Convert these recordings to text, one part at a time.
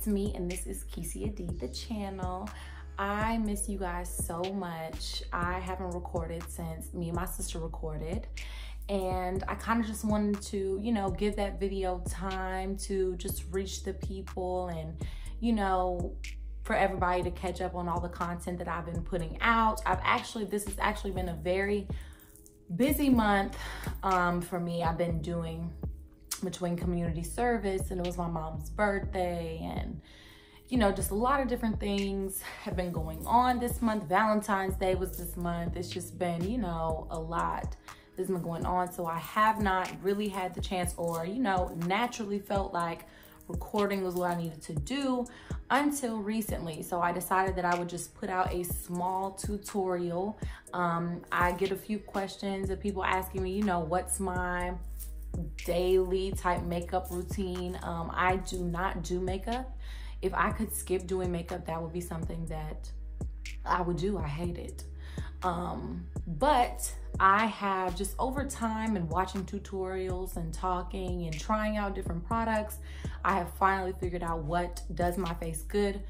it's me, and this is KissiaDee, the channel. I miss you guys so much. I haven't recorded since me and my sister recorded, and I kind of just wanted to, you know, give that video time to just reach the people and, you know, for everybody to catch up on all the content that I've been putting out. This has actually been a very busy month for me. I've been doing between community service, and it was my mom's birthday, and you know, just a lot of different things have been going on this month. Valentine's Day was this month. It's just been, you know, a lot that's been going on. So I have not really had the chance, or, you know, naturally felt like recording was what I needed to do until recently. So I decided that I would just put out a small tutorial. I get a few questions of people asking me, you know, what's my daily type makeup routine. I do not do makeup. If I could skip doing makeup, that would be something that I would do. I hate it. But I have just over time and watching tutorials and talking and trying out different products, I have finally figured out what does my face good.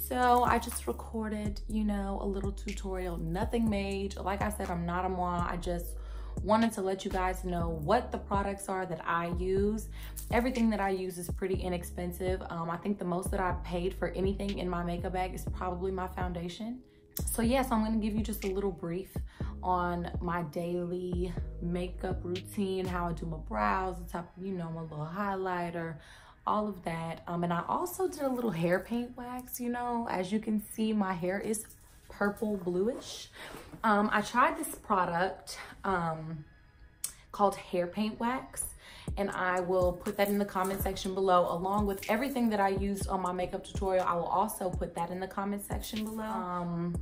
So I just recorded, you know, a little tutorial, nothing major. Like I said, I'm not a moi. I just wanted to let you guys know what the products are that I use. Everything that I use is pretty inexpensive. I think the most that I've paid for anything in my makeup bag is probably my foundation. So yes, I'm gonna give you just a little brief on my daily makeup routine, how I do my brows, the top, you know, my little highlighter, all of that. And I also did a little hair paint wax, you know. As you can see, my hair is purple bluish. I tried this product called hair paint wax, and I will put that in the comment section below, along with everything that I used on my makeup tutorial. I will also put that in the comment section below.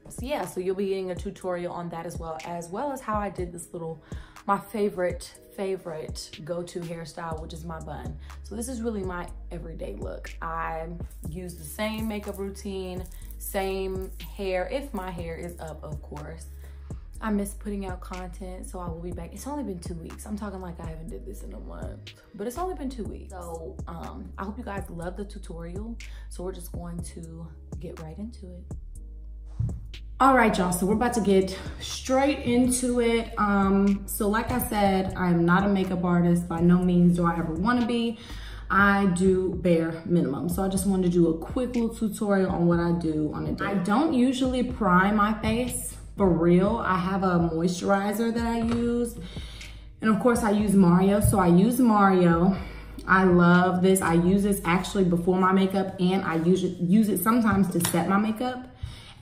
So yeah, so you'll be getting a tutorial on that as well as how I did this little, my favorite go-to hairstyle, which is my bun. So this is really my everyday look. I use the same makeup routine, same hair, if my hair is up, of course. I miss putting out content, so I will be back. It's only been 2 weeks. I'm talking like I haven't did this in a month, but it's only been 2 weeks. So I hope you guys love the tutorial. So we're just going to get right into it. All right, y'all, so we're about to get straight into it. So like I said, I'm not a makeup artist. By no means do I ever wanna be. I do bare minimum. So I just wanted to do a quick little tutorial on what I do on a day. I don't usually prime my face, for real. I have a moisturizer that I use. And of course I use Mario, so I use Mario. I love this. I use this actually before my makeup, and I use it sometimes to set my makeup.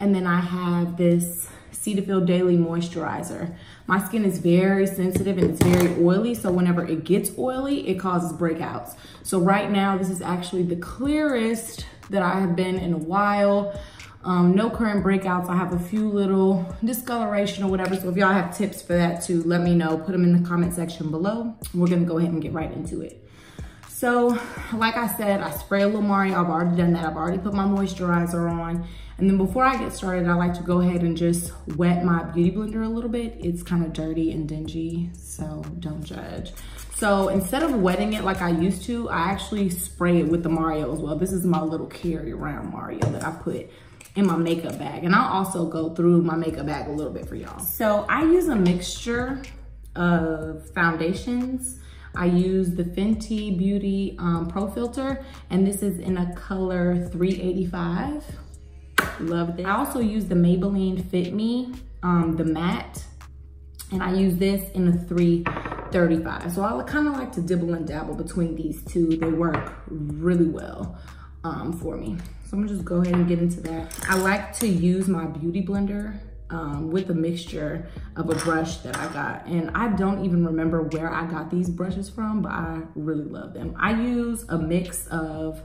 And then I have this Cetaphil Daily Moisturizer. My skin is very sensitive and it's very oily, so whenever it gets oily, it causes breakouts. So right now, this is actually the clearest that I have been in a while. No current breakouts. I have a few little discoloration or whatever, so if y'all have tips for that too, let me know. Put them in the comment section below. We're gonna go ahead and get right into it. So, like I said, I spray a little Mario. I've already done that. I've already put my moisturizer on. And then before I get started, I like to go ahead and just wet my beauty blender a little bit. It's kind of dirty and dingy, so don't judge. So instead of wetting it like I used to, I actually spray it with the Mario as well. This is my little carry around Mario that I put in my makeup bag. And I'll also go through my makeup bag a little bit for y'all. So I use a mixture of foundations. I use the Fenty Beauty Pro Filter, and this is in a color 385. Love this. I also use the Maybelline Fit Me, the matte, and I use this in a 335. So I kind of like to dibble and dabble between these two. They work really well for me. So I'm gonna just go ahead and get into that. I like to use my beauty blender with a mixture of a brush that I got. And I don't even remember where I got these brushes from, but I really love them. I use a mix of,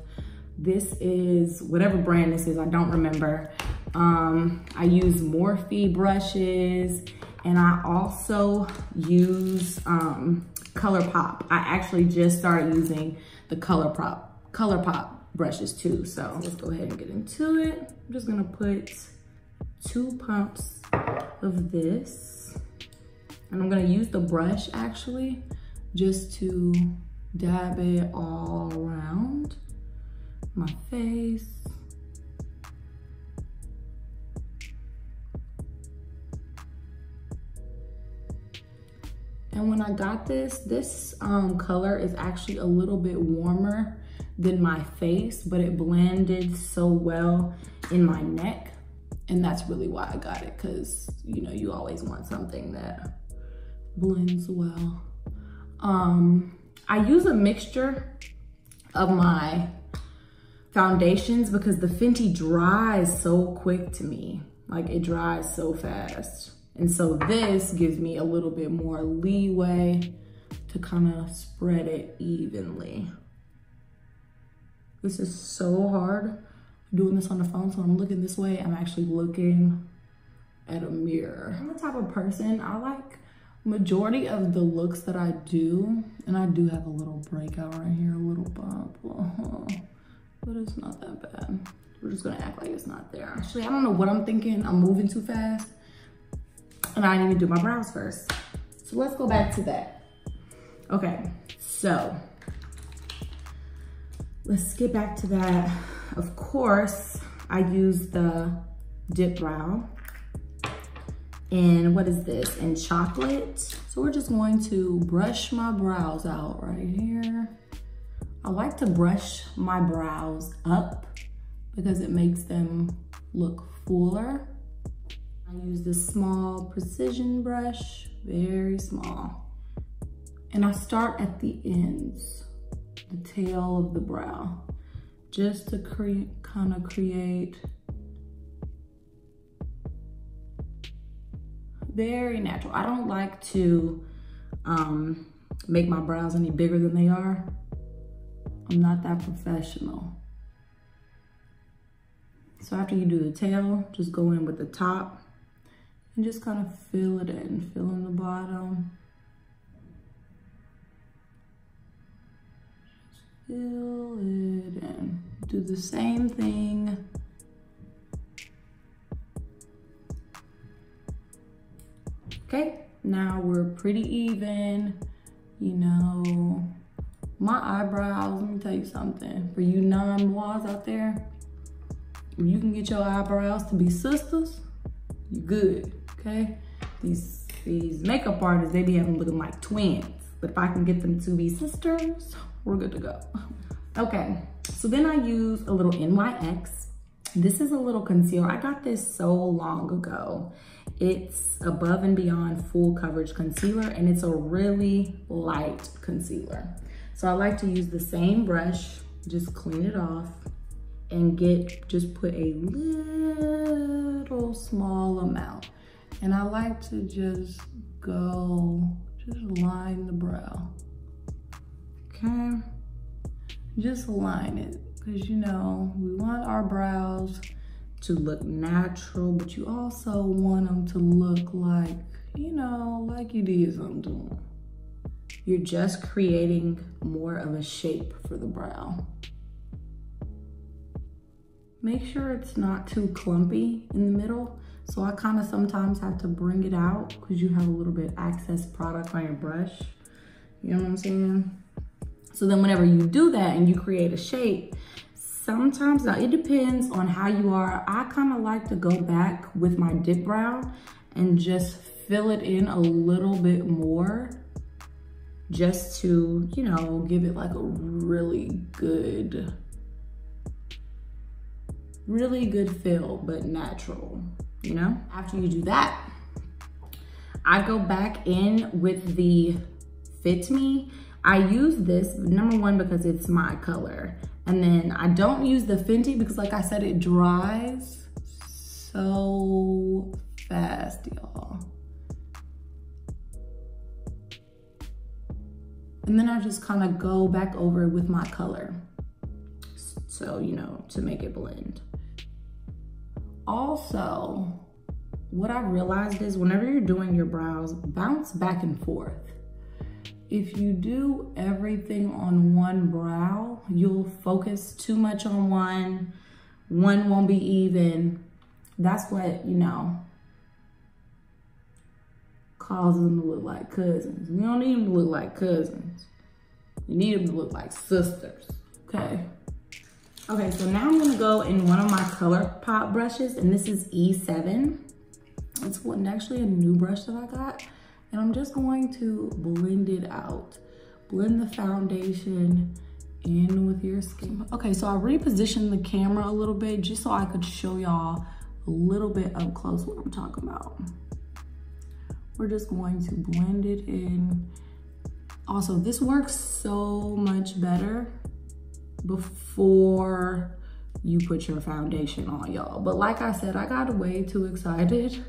this is whatever brand this is, I don't remember. I use Morphe brushes, and I also use Colourpop. I actually just started using the Colourpop brushes too. So let's go ahead and get into it. I'm just gonna put 2 pumps of this, and I'm gonna use the brush actually just to dab it all around. my face. And when I got this color is actually a little bit warmer than my face, but it blended so well in my neck. And that's really why I got it, because you know, you always want something that blends well. I use a mixture of my foundations because the Fenty dries so quick to me. Like, it dries so fast. And so this gives me a little bit more leeway to kind of spread it evenly. This is so hard doing this on the phone, so I'm looking this way. I'm actually looking at a mirror. I'm the type of person, I like majority of the looks that I do, and I do have a little breakout right here, a little bump, but it's not that bad. We're just gonna act like it's not there. Actually, I don't know what I'm thinking. I'm moving too fast. And I need to do my brows first. So let's go back to that. Okay, so let's get back to that. Of course, I use the dip brow. And what is this? In chocolate. So we're just going to brush my brows out right here. I like to brush my brows up because it makes them look fuller. I use this small precision brush, very small. And I start at the ends, the tail of the brow, just to kind of create very natural. I don't like to make my brows any bigger than they are. I'm not that professional. So after you do the tail, just go in with the top and just kind of fill it in, fill in the bottom. Just fill it in. Do the same thing. Okay, now we're pretty even. You know, my eyebrows, let me tell you something. For you non-noirs out there, if you can get your eyebrows to be sisters, you good, okay? These makeup artists, they be having them looking like twins. But if I can get them to be sisters, we're good to go. Okay, so then I use a little NYX. This is a little concealer. I got this so long ago. It's Above and Beyond Full Coverage Concealer, and it's a really light concealer. So I like to use the same brush, just clean it off, and just put a little small amount. And I like to just line the brow, okay? Just line it, because you know, we want our brows to look natural, but you also want them to look like, you know, like you did something. You're just creating more of a shape for the brow. Make sure it's not too clumpy in the middle. So I kind of sometimes have to bring it out because you have a little bit excess product on your brush. You know what I'm saying? So then whenever you do that and you create a shape, sometimes, now it depends on how you are. I kind of like to go back with my dip brow and just fill it in a little bit more, just to, you know, give it like a really good fill, but natural, you know? After you do that, I go back in with the Fit Me. I use this, number one, because it's my color. And then I don't use the Fenty because, like I said, it dries so fast, y'all. And then I just kind of go back over with my color. So, you know, to make it blend. Also, what I realized is whenever you're doing your brows, bounce back and forth. If you do everything on one brow, you'll focus too much on one won't be even. That's what, you know, causes them to look like cousins. You don't need them to look like cousins. You need them to look like sisters, okay? Okay, so now I'm gonna go in one of my Colourpop brushes, and this is E7. It's actually a new brush that I got, and I'm just going to blend it out. Blend the foundation in with your skin. Okay, so I repositioned the camera a little bit just so I could show y'all a little bit up close what I'm talking about. We're just going to blend it in. Also, this works so much better before you put your foundation on, y'all. But like I said, I got way too excited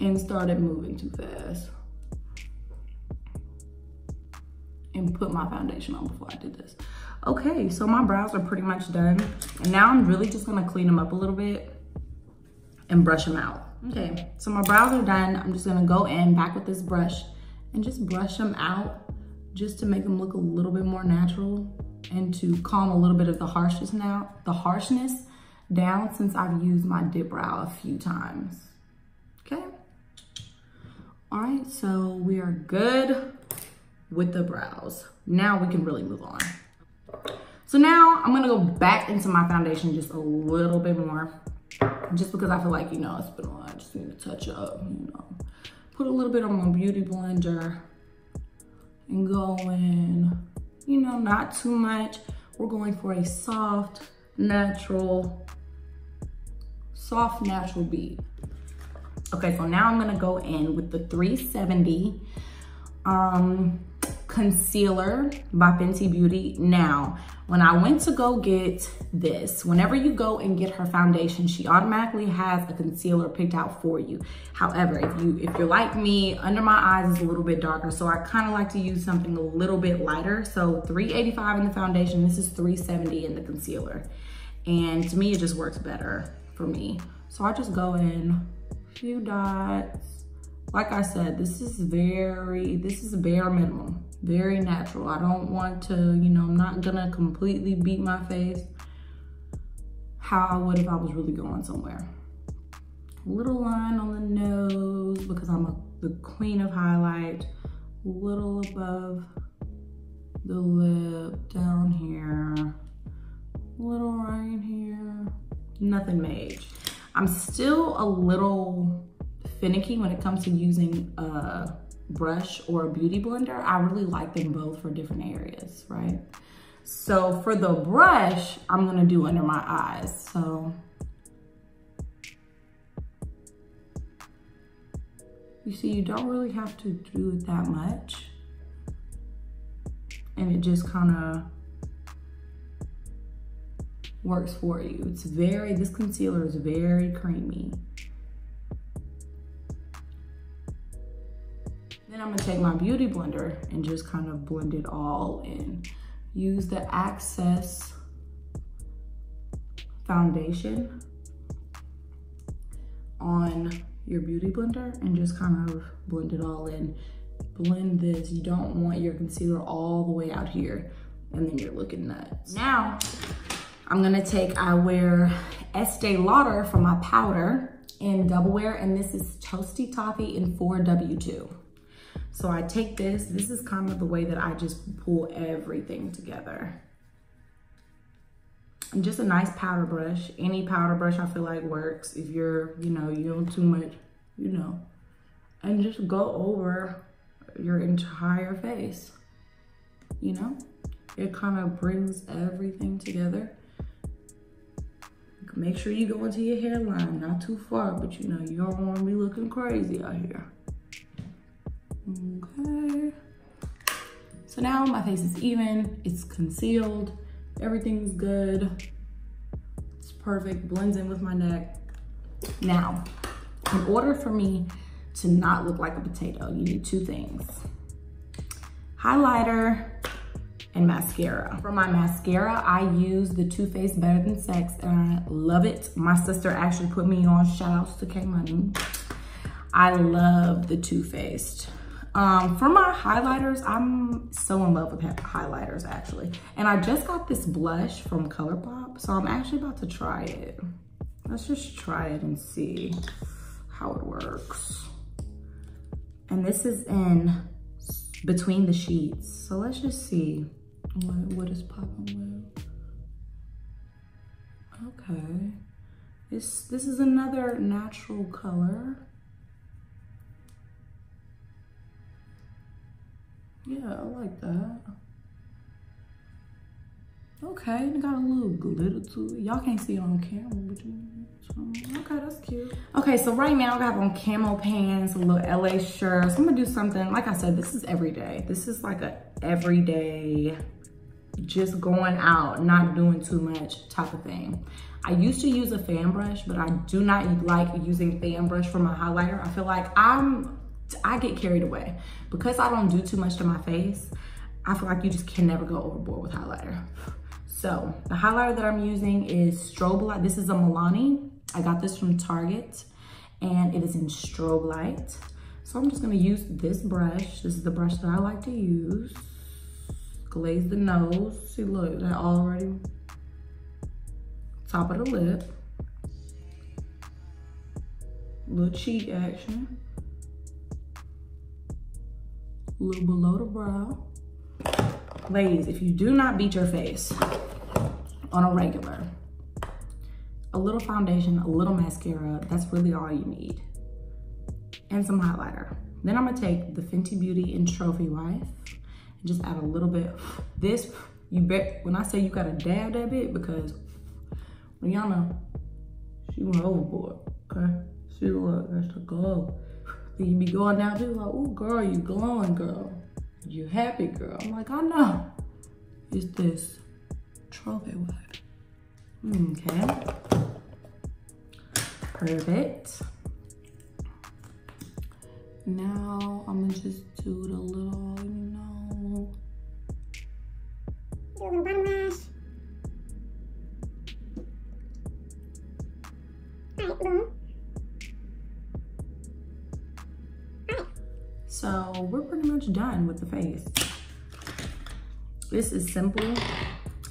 and started moving too fast and put my foundation on before I did this. Okay, so my brows are pretty much done. And now I'm really just gonna clean them up a little bit and brush them out. Okay, so my brows are done. I'm just gonna go in back with this brush and just brush them out just to make them look a little bit more natural and to calm a little bit of the harshness down since I've used my dip brow a few times. Okay. All right, so we are good with the brows. Now we can really move on. So now I'm gonna go back into my foundation just a little bit more, just because I feel like, you know, it's been a while. I just need to touch up, you know. Put a little bit on my beauty blender and go in, you know, not too much. We're going for a soft, natural bead. Okay, so now I'm gonna go in with the 370 concealer by Fenty Beauty. Now, when I went to go get this, whenever you go and get her foundation, she automatically has a concealer picked out for you. However, if you're like me, under my eyes is a little bit darker, so I kind of like to use something a little bit lighter. So 385 in the foundation, this is 370 in the concealer. And to me, it just works better for me. So I just go in a few dots. Like I said, this is bare minimum. Very natural. I don't want to, you know, I'm not gonna completely beat my face how I would if I was really going somewhere. Little line on the nose because I'm the queen of highlight. Little above the lip, down here. Little right here. Nothing major. I'm still a little finicky when it comes to using a brush or a beauty blender. I really like them both for different areas, right? So for the brush, I'm gonna do under my eyes. So you see, you don't really have to do it that much. And it just kind of works for you. This concealer is very creamy. Then I'm gonna take my beauty blender and just kind of blend it all in. Use the Access foundation on your beauty blender and just kind of blend it all in. Blend this. You don't want your concealer all the way out here and then you're looking nuts. Now, I'm gonna take, I wear Estee Lauder for my powder in Double Wear, and this is Toasty Toffee in 4W2. So I take this is kind of the way that I just pull everything together. And just a nice powder brush. Any powder brush I feel like works if you're, you know, you don't too much, you know. And just go over your entire face, you know? It kind of brings everything together. Make sure you go into your hairline, not too far, but you know, you don't want to be looking crazy out here. Okay. So now my face is even, it's concealed, everything's good. It's perfect, blends in with my neck. Now, in order for me to not look like a potato, you need two things. Highlighter and mascara. For my mascara, I use the Too Faced Better Than Sex, and I love it. My sister actually put me on, shout outs to K Money. I love the Too Faced. For my highlighters, I'm so in love with highlighters actually. And I just got this blush from Colourpop, so I'm actually about to try it. Let's just try it and see how it works. And this is in Between the Sheets. So let's just see what is popping with. Okay. This is another natural color. Yeah, I like that. Okay, it got a little glitter to it. Y'all can't see it on camera, but okay, that's cute. Okay, so right now I got on camo pants, a little LA shirt. So I'm gonna do something, like I said, this is every day. This is like a everyday, just going out, not doing too much type of thing. I used to use a fan brush, but I do not like using fan brush for my highlighter. I feel like I get carried away. Because I don't do too much to my face, I feel like you just can never go overboard with highlighter. So the highlighter that I'm using is Strobelight. This is a Milani. I got this from Target and it is in Strobelight. So I'm just gonna use this brush. This is the brush that I like to use. Glaze the nose. See, look, that already. Top of the lip. Little cheek action. A little below the brow. Ladies, if you do not beat your face on a regular, a little foundation, a little mascara, that's really all you need. And some highlighter. Then I'm gonna take the Fenty Beauty in Trophy Wife and just add a little bit. This, you bet, when I say you gotta dab that bit, because Rihanna, she went overboard, okay? See, look, that's the glow. Then you be going down, people like, oh girl, you glowing, girl. You happy, girl. I'm like, I know. It's this Trophy Wife. Okay. Perfect. Now I'm gonna just do the little, you know. Do a little bottom lash. Alright, boom. So we're pretty much done with the face. This is simple.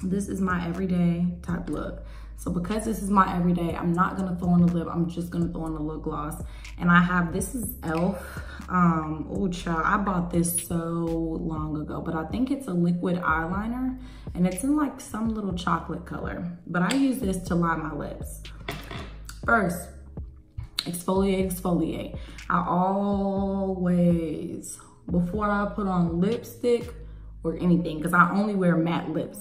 This is my everyday type look. So because this is my everyday, I'm not gonna throw on the lip. I'm just gonna throw on the lip gloss. And I have, this is e.l.f. Oh child, I bought this so long ago, but I think it's a liquid eyeliner and it's in like some little chocolate color. But I use this to line my lips. First, exfoliate, exfoliate. I always, before I put on lipstick or anything, because I only wear matte lips.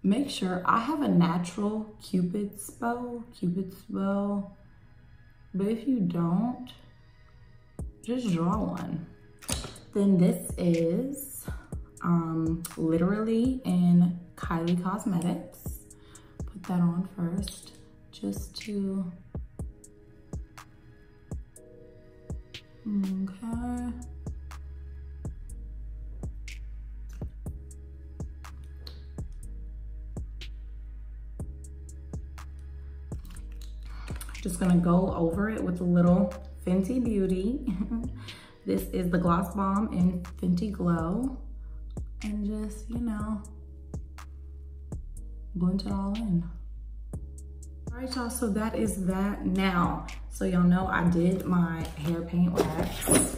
Make sure I have a natural Cupid's bow, but if you don't, just draw one. Then this is literally in Kylie Cosmetics. Put that on first, just to, okay. Just gonna go over it with a little Fenty Beauty. This is the Gloss Bomb in Fenty Glow. And just, you know, blend it all in. All right, y'all, so that is that now. So y'all know I did my hair paint wax.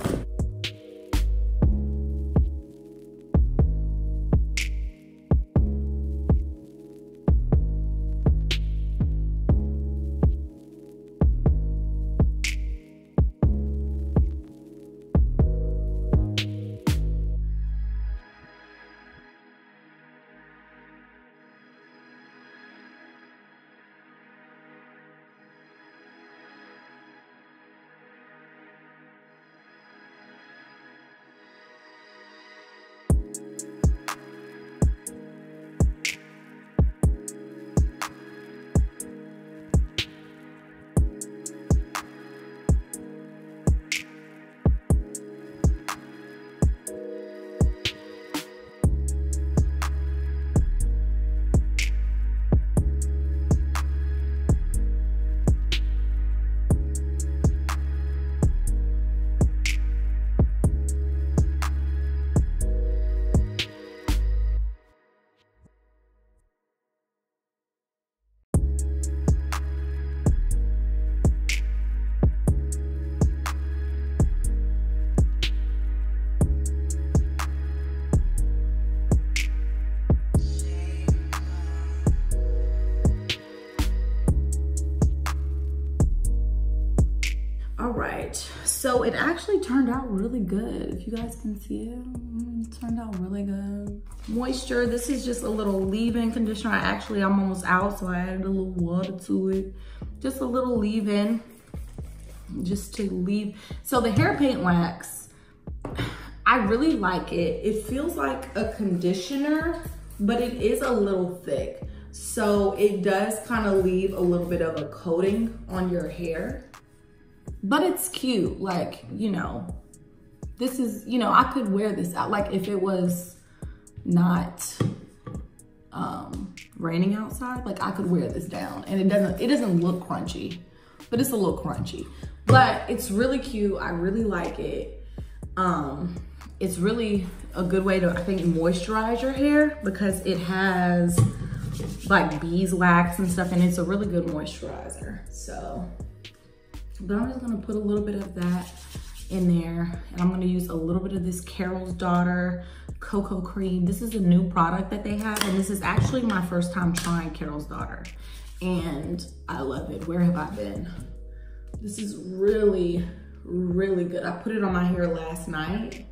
All right, so it actually turned out really good. If you guys can see it, it turned out really good. Moisture, this is just a little leave-in conditioner. I'm almost out, so I added a little water to it. Just a little leave-in, just to leave. So the hair paint wax, I really like it. It feels like a conditioner, but it is a little thick. So it does kind of leave a little bit of a coating on your hair. But it's cute, like, you know, this is, you know, I could wear this out. Like if it was not raining outside, like I could wear this down and it doesn't look crunchy, but it's a little crunchy. But it's really cute, I really like it. It's really a good way to, I think, moisturize your hair because it has like beeswax and stuff and it's a really good moisturizer, so. But I'm just gonna put a little bit of that in there and I'm gonna use a little bit of this Carol's Daughter Coco cream. This is a new product that they have and this is actually my first time trying Carol's Daughter and I love it. Where have I been? This is really, really good. I put it on my hair last night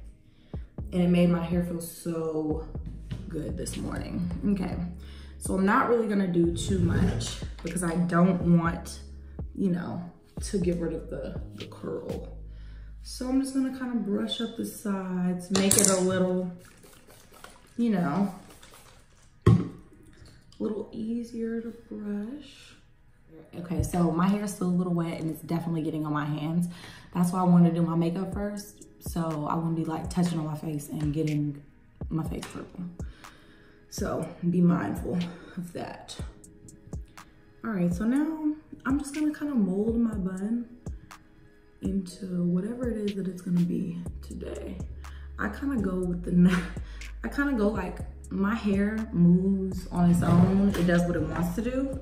and it made my hair feel so good this morning. Okay, so I'm not really gonna do too much because I don't want, you know, to get rid of the curl. So I'm just gonna kind of brush up the sides, make it a little, you know, a little easier to brush. Okay, so my hair is still a little wet and it's definitely getting on my hands. That's why I want to do my makeup first. So I won't be like touching on my face and getting my face purple. So be mindful of that. All right, so now I'm just gonna kind of mold my bun into whatever it is that it's gonna be today. I kind of go with like my hair moves on its own. It does what it wants to do.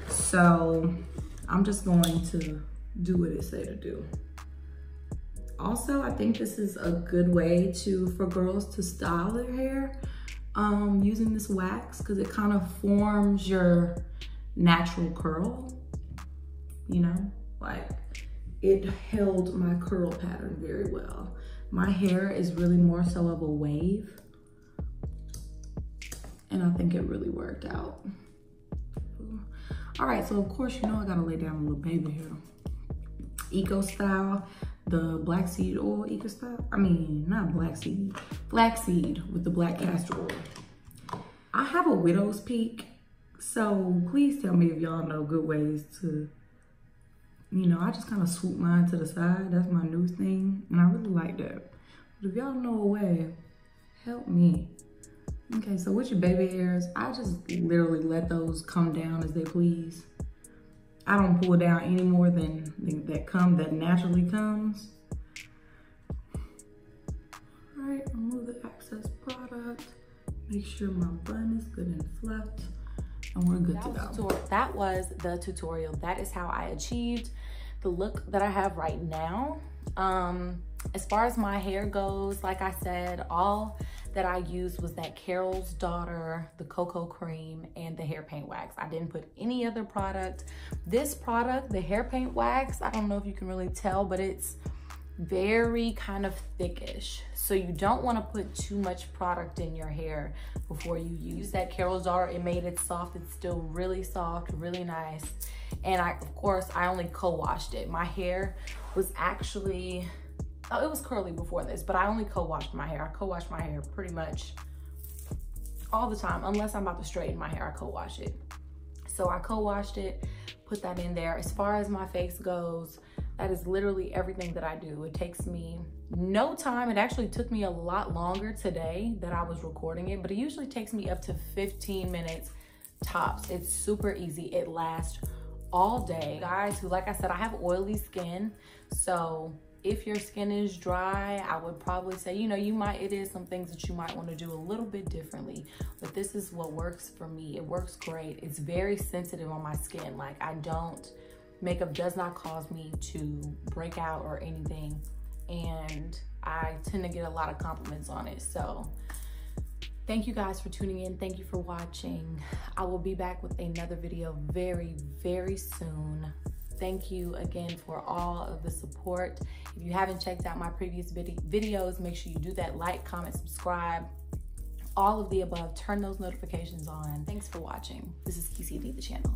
So I'm just going to do what it say to do. Also, I think this is a good way for girls to style their hair using this wax because it kind of forms your natural curl, you know, like it held my curl pattern very well. My hair is really more so of a wave and I think it really worked out. All right, so of course, you know, I gotta lay down a little baby hair. Eco Style, the black seed oil Eco Style. I mean, not black seed, flaxseed with the black castor oil. I have a widow's peak. So please tell me if y'all know good ways to, you know, I just kind of swoop mine to the side. That's my new thing. And I really like that. But if y'all know a way, help me. Okay, so with your baby hairs, I just literally let those come down as they please. I don't pull down any more than that naturally comes. All right, remove the excess product. Make sure my bun is good and fluffed. And we're good to go. That was the tutorial. That is how I achieved the look that I have right now. As far as my hair goes, like I said, all that I used was that Carol's Daughter, the Coco cream, and the hair paint wax. I didn't put any other product. This product, the hair paint wax, I don't know if you can really tell, but it's very kind of thickish. So you don't want to put too much product in your hair before you use that Carol's Daughter. It made it soft. It's still really soft, really nice. And of course, I only co-washed it. My hair was actually, it was curly before this, but I only co-washed my hair. I co-wash my hair pretty much all the time. Unless I'm about to straighten my hair, I co-wash it. So I co-washed it, put that in there. As far as my face goes, that is literally everything that I do. It takes me no time. It actually took me a lot longer today that I was recording it, but it usually takes me up to 15 minutes tops. It's super easy. It lasts all day. Guys who, like I said, I have oily skin. So if your skin is dry, I would probably say, you know, it is some things that you might want to do a little bit differently, but this is what works for me. It works great. It's very sensitive on my skin. Like makeup does not cause me to break out or anything. And I tend to get a lot of compliments on it. So thank you guys for tuning in. Thank you for watching. I will be back with another video very, very soon. thank you again for all of the support. If you haven't checked out my previous videos, make sure you do that. Like, comment, subscribe, all of the above. Turn those notifications on. Thanks for watching. This is KissiaDee, the channel.